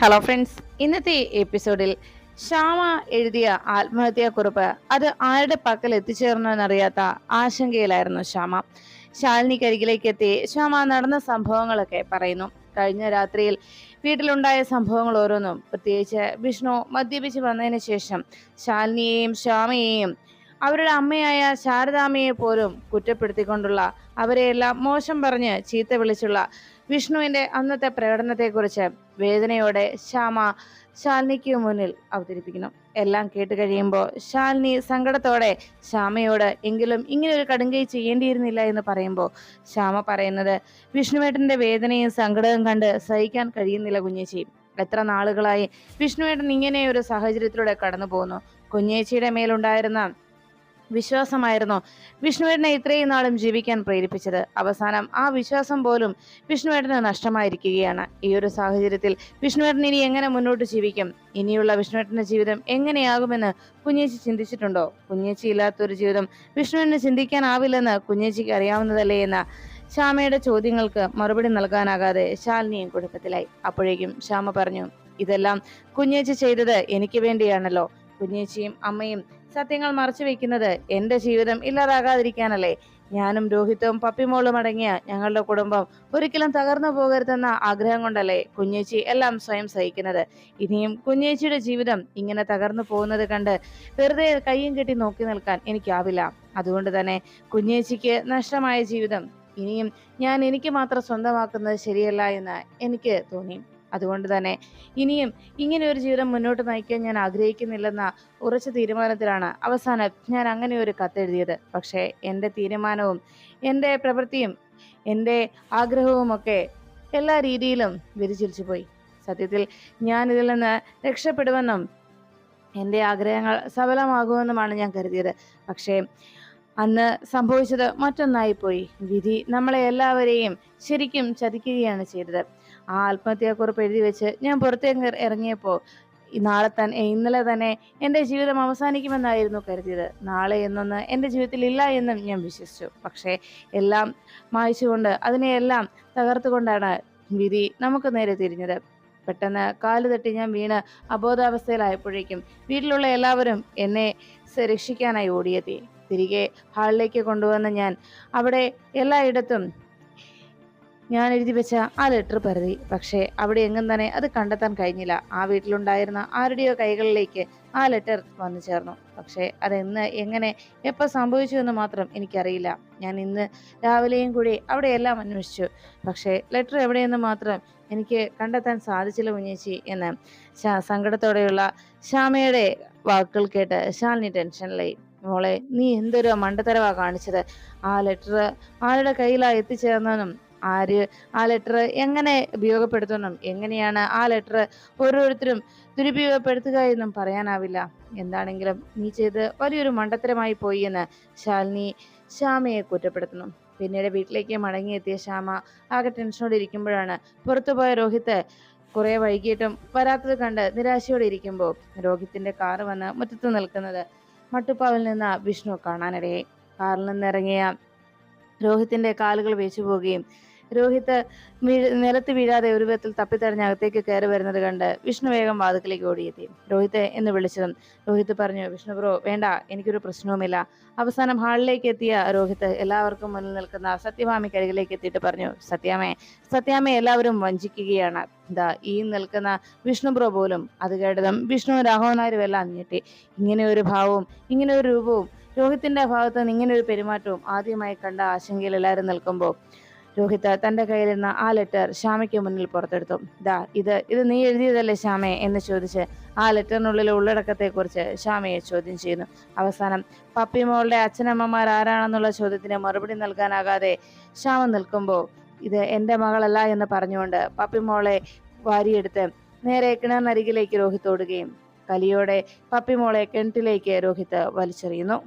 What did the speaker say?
Hello friends, ഇന്നത്തെ എപ്പിസോഡിൽ ശ്യാമ എഴുതിയ ആത്മഹത്യാക്കുറിപ്പ് അത് ആരുടെ പക്കൽ എത്തിച്ചേർന്നെന്നറിയാത്ത ആശങ്കയിലായിരുന്നു ശ്യാമ. ശാലിനിക്കരികിലേക്ക് എത്തി ശ്യാമ നടന്ന സംഭവങ്ങളൊക്കെ പറയുന്നു. കഴിഞ്ഞ രാത്രിയിൽ വീട്ടിലുണ്ടായ സംഭവങ്ങൾ ഓരോന്നും, പ്രത്യേകിച്ച് വിഷ്ണു മദ്യപിച്ച് വന്നതിന് ശേഷം ശാലിനിയെയും ശ്യാമയെയും അവരുടെ അമ്മയായ ശാരദാമ്മയെ പോലും കുറ്റപ്പെടുത്തിക്കൊണ്ടുള്ള, അവരെയെല്ലാം മോശം പറഞ്ഞ് ചീത്ത വിളിച്ചുള്ള വിഷ്ണുവിന്റെ അന്നത്തെ പ്രകടനത്തെക്കുറിച്ച് വേദനയോടെ ശ്യാമ ശാലിനിക്ക് മുന്നിൽ അവതരിപ്പിക്കുന്നു. എല്ലാം കേട്ട് കഴിയുമ്പോൾ ശാലിനി സങ്കടത്തോടെ ശ്യാമയോട് എങ്കിലും ഇങ്ങനെ ഒരു കടുങ്കൈ ചെയ്യേണ്ടിയിരുന്നില്ല എന്ന് പറയുമ്പോൾ ശ്യാമ പറയുന്നത്, വിഷ്ണുവേട്ടന്റെ വേദനയും സങ്കടവും കണ്ട് സഹിക്കാൻ കഴിയുന്നില്ല കുഞ്ഞേച്ചി. എത്ര നാളുകളായി വിഷ്ണുവേട്ടൻ ഇങ്ങനെ ഒരു സാഹചര്യത്തിലൂടെ കടന്നു പോകുന്നു. കുഞ്ഞേച്ചിയുടെ മേലുണ്ടായിരുന്ന വിശ്വാസമായിരുന്നു വിഷ്ണുവേട്ടനെ ഇത്രയും നാളും ജീവിക്കാൻ പ്രേരിപ്പിച്ചത്. അവസാനം ആ വിശ്വാസം പോലും വിഷ്ണുവേട്ടന് നഷ്ടമായിരിക്കുകയാണ്. ഈ ഒരു സാഹചര്യത്തിൽ വിഷ്ണുവേട്ടൻ ഇനി എങ്ങനെ മുന്നോട്ട് ജീവിക്കും? ഇനിയുള്ള വിഷ്ണുവേട്ടന്റെ ജീവിതം എങ്ങനെയാകുമെന്ന് കുഞ്ഞേച്ചി ചിന്തിച്ചിട്ടുണ്ടോ? കുഞ്ഞേച്ചി ഇല്ലാത്തൊരു ജീവിതം വിഷ്ണുവിന് ചിന്തിക്കാനാവില്ലെന്ന് കുഞ്ഞേച്ചിക്ക് അറിയാവുന്നതല്ലേ എന്ന ശ്യാമയുടെ ചോദ്യങ്ങൾക്ക് മറുപടി നൽകാനാകാതെ ശാലിനിയും കുഴപ്പത്തിലായി. അപ്പോഴേക്കും ശ്യാമ പറഞ്ഞു, ഇതെല്ലാം കുഞ്ഞേച്ചി ചെയ്തത് എനിക്ക് വേണ്ടിയാണല്ലോ. കുഞ്ഞേച്ചിയും അമ്മയും സത്യങ്ങൾ മറച്ചു വെക്കുന്നത് എന്റെ ജീവിതം ഇല്ലാതാകാതിരിക്കാനല്ലേ? ഞാനും രോഹിത്തും പപ്പിമോളും അടങ്ങിയ ഞങ്ങളുടെ കുടുംബം ഒരിക്കലും തകർന്നു പോകരുതെന്ന ആഗ്രഹം കൊണ്ടല്ലേ കുഞ്ഞേച്ചി എല്ലാം സ്വയം സഹിക്കുന്നത്. ഇനിയും കുഞ്ഞേച്ചിയുടെ ജീവിതം ഇങ്ങനെ തകർന്നു പോകുന്നത് കണ്ട് വെറുതെ കയ്യും കെട്ടി നോക്കി നിൽക്കാൻ എനിക്കാവില്ല. അതുകൊണ്ട് തന്നെ കുഞ്ഞേച്ചിക്ക് നഷ്ടമായ ജീവിതം ഇനിയും ഞാൻ എനിക്ക് മാത്രം സ്വന്തമാക്കുന്നത് ശരിയല്ല എന്ന് എനിക്ക് തോന്നി. അതുകൊണ്ട് തന്നെ ഇനിയും ഇങ്ങനെ ഒരു ജീവിതം മുന്നോട്ട് നയിക്കാൻ ഞാൻ ആഗ്രഹിക്കുന്നില്ലെന്ന ഉറച്ച തീരുമാനത്തിലാണ് അവസാനം ഞാൻ അങ്ങനെ ഒരു കത്തെഴുതിയത്. പക്ഷേ എൻ്റെ തീരുമാനവും എൻ്റെ പ്രവൃത്തിയും എൻ്റെ ആഗ്രഹവുമൊക്കെ എല്ലാ രീതിയിലും വ്യതിചലിച്ചു പോയി. സത്യത്തിൽ ഞാൻ ഇതിൽ നിന്ന് രക്ഷപ്പെടുമെന്നും എൻ്റെ ആഗ്രഹങ്ങൾ സഫലമാകുമെന്നുമാണ് ഞാൻ കരുതിയത്. പക്ഷേ അന്ന് സംഭവിച്ചത് മറ്റൊന്നായിപ്പോയി. വിധി നമ്മളെ എല്ലാവരെയും ശരിക്കും ചതിക്കുകയാണ് ചെയ്തത്. ആ ആത്മഹത്യാക്കുറിപ്പ് എഴുതി വെച്ച് ഞാൻ പുറത്തേക്ക് ഇറങ്ങിയപ്പോൾ ഇന്നലെ തന്നെ എൻ്റെ ജീവിതം അവസാനിക്കുമെന്നായിരുന്നു കരുതിയത്. നാളെ എന്നൊന്ന് എൻ്റെ ജീവിതത്തിൽ ഇല്ല എന്നും ഞാൻ വിശ്വസിച്ചു. പക്ഷേ എല്ലാം മായ്ച്ചുകൊണ്ട്, അതിനെയെല്ലാം തകർത്തുകൊണ്ടാണ് വിധി നമുക്ക് നേരെ തിരിഞ്ഞത്. പെട്ടെന്ന് കാല് തട്ടി ഞാൻ വീണ് അബോധാവസ്ഥയിലായപ്പോഴേക്കും വീട്ടിലുള്ള എല്ലാവരും എന്നെ രക്ഷിക്കാനായി ഓടിയെത്തി. തിരികെ ഹാളിലേക്ക് കൊണ്ടുവന്ന ഞാൻ അവിടെ എല്ലായിടത്തും ഞാൻ എഴുതി വെച്ച ആ ലെറ്റർ പരതി. പക്ഷേ അവിടെ എങ്ങും തന്നെ അത് കണ്ടെത്താൻ കഴിഞ്ഞില്ല. ആ വീട്ടിലുണ്ടായിരുന്ന ആരുടെയോ കൈകളിലേക്ക് ആ ലെറ്റർ വന്നു ചേർന്നു. പക്ഷേ അതെന്ന്, എങ്ങനെ, എപ്പോൾ സംഭവിച്ചു എന്ന് മാത്രം എനിക്കറിയില്ല. ഞാൻ ഇന്ന് രാവിലെയും കൂടി അവിടെ എല്ലാം അന്വേഷിച്ചു. പക്ഷേ ലെറ്റർ എവിടെയെന്ന് മാത്രം എനിക്ക് കണ്ടെത്താൻ സാധിച്ചില്ല കുഞ്ഞേച്ചി എന്ന് സങ്കടത്തോടെയുള്ള ശ്യാമയുടെ വാക്കുകൾ കേട്ട് ശാലിനി ടെൻഷനിലായി. മോളെ, നീ എന്തൊരു മണ്ടത്തരവാ കാണിച്ചത്? ആ ലെറ്റർ ആരുടെ കയ്യിലാ എത്തിച്ചേർന്നെന്നും ആര് ആ ലെറ്റർ എങ്ങനെ ഉപയോഗപ്പെടുത്തുമെന്നും എങ്ങനെയാണ് ആ ലെറ്റർ ഓരോരുത്തരും ദുരുപയോഗപ്പെടുത്തുക എന്നും പറയാനാവില്ല. എന്താണെങ്കിലും നീ ചെയ്ത് വലിയൊരു മണ്ടത്തരമായി പോയി എന്ന് ശാലിനി ശ്യാമയെ കുറ്റപ്പെടുത്തുന്നു. പിന്നീട് വീട്ടിലേക്ക് മടങ്ങിയെത്തിയ ശ്യാമ ആകെ ടെൻഷനോടെ ഇരിക്കുമ്പോഴാണ് പുറത്തുപോയ രോഹിത്ത് കുറെ വൈകിട്ടും വരാത്തത് കണ്ട് നിരാശയോടെ ഇരിക്കുമ്പോൾ രോഹിത്തിന്റെ കാറ് വന്ന് മുറ്റത്ത് നിൽക്കുന്നത് മട്ടുപ്പാവിൽ നിന്ന് വിഷ്ണു കാണാനിടയായി. കാറിൽ നിന്നിറങ്ങിയ രോഹിത്തിന്റെ കാലുകൾ വേച്ചു പോവുകയും രോഹിത്ത് നിലത്ത് വീഴാതെ ഒരു വിധത്തിൽ തപ്പിത്തടഞ്ഞ് അകത്തേക്ക് കയറി വരുന്നത് കണ്ട് വിഷ്ണു വേഗം വാതിക്കലേക്ക് ഓടിയെത്തി. രോഹിത്ത് എന്ന് വിളിച്ചതും രോഹിത്ത് പറഞ്ഞു, വിഷ്ണു ബ്രോ വേണ്ട, എനിക്കൊരു പ്രശ്നവുമില്ല. അവസാനം ഹാളിലേക്ക് എത്തിയ രോഹിത്ത് എല്ലാവർക്കും മുന്നിൽ നിൽക്കുന്ന സത്യഭാമിക്കരികിലേക്ക് എത്തിയിട്ട് പറഞ്ഞു, സത്യാമ്മയെ എല്ലാവരും വഞ്ചിക്കുകയാണ്. ഇതാ ഈ നിൽക്കുന്ന വിഷ്ണു ബ്രോ പോലും. അത് കേട്ടതും വിഷ്ണുവും രാഘവൻ നായരും എല്ലാം ഞെട്ടി. ഇങ്ങനെ ഒരു ഭാവവും ഇങ്ങനെ ഒരു രൂപവും രോഹിത്തിന്റെ ഭാഗത്ത് നിന്ന് ഇങ്ങനെ ഒരു പെരുമാറ്റവും ആദ്യമായി കണ്ട ആശങ്കയിൽ എല്ലാവരും നിൽക്കുമ്പോൾ രോഹിത്ത് തന്റെ കയ്യിലിരുന്ന ആ ലെറ്റർ ശ്യാമയ്ക്ക് മുന്നിൽ പുറത്തെടുത്തു. ഇത് നീ എഴുതിയതല്ലേ ശ്യാമേ എന്ന് ചോദിച്ച് ആ ലെറ്ററിനുള്ളിലെ ഉള്ളടക്കത്തെക്കുറിച്ച് ശ്യാമയെ ചോദ്യം ചെയ്യുന്നു. അവസാനം പപ്പിമോളുടെ അച്ഛനമ്മമാർ ആരാണെന്നുള്ള ചോദ്യത്തിന് മറുപടി നൽകാനാകാതെ ശ്യാമ നിൽക്കുമ്പോൾ ഇത് എൻ്റെ മകളല്ല എന്ന് പറഞ്ഞുകൊണ്ട് പപ്പിമോളെ വാരിയെടുത്ത് നേരെ കിണറിനരികിലേക്ക് രോഹിത്ത് ഓടുകയും കലിയോടെ പപ്പിമോളെ കിണറ്റിലേക്ക് രോഹിത്ത് വലിച്ചെറിയുന്നു.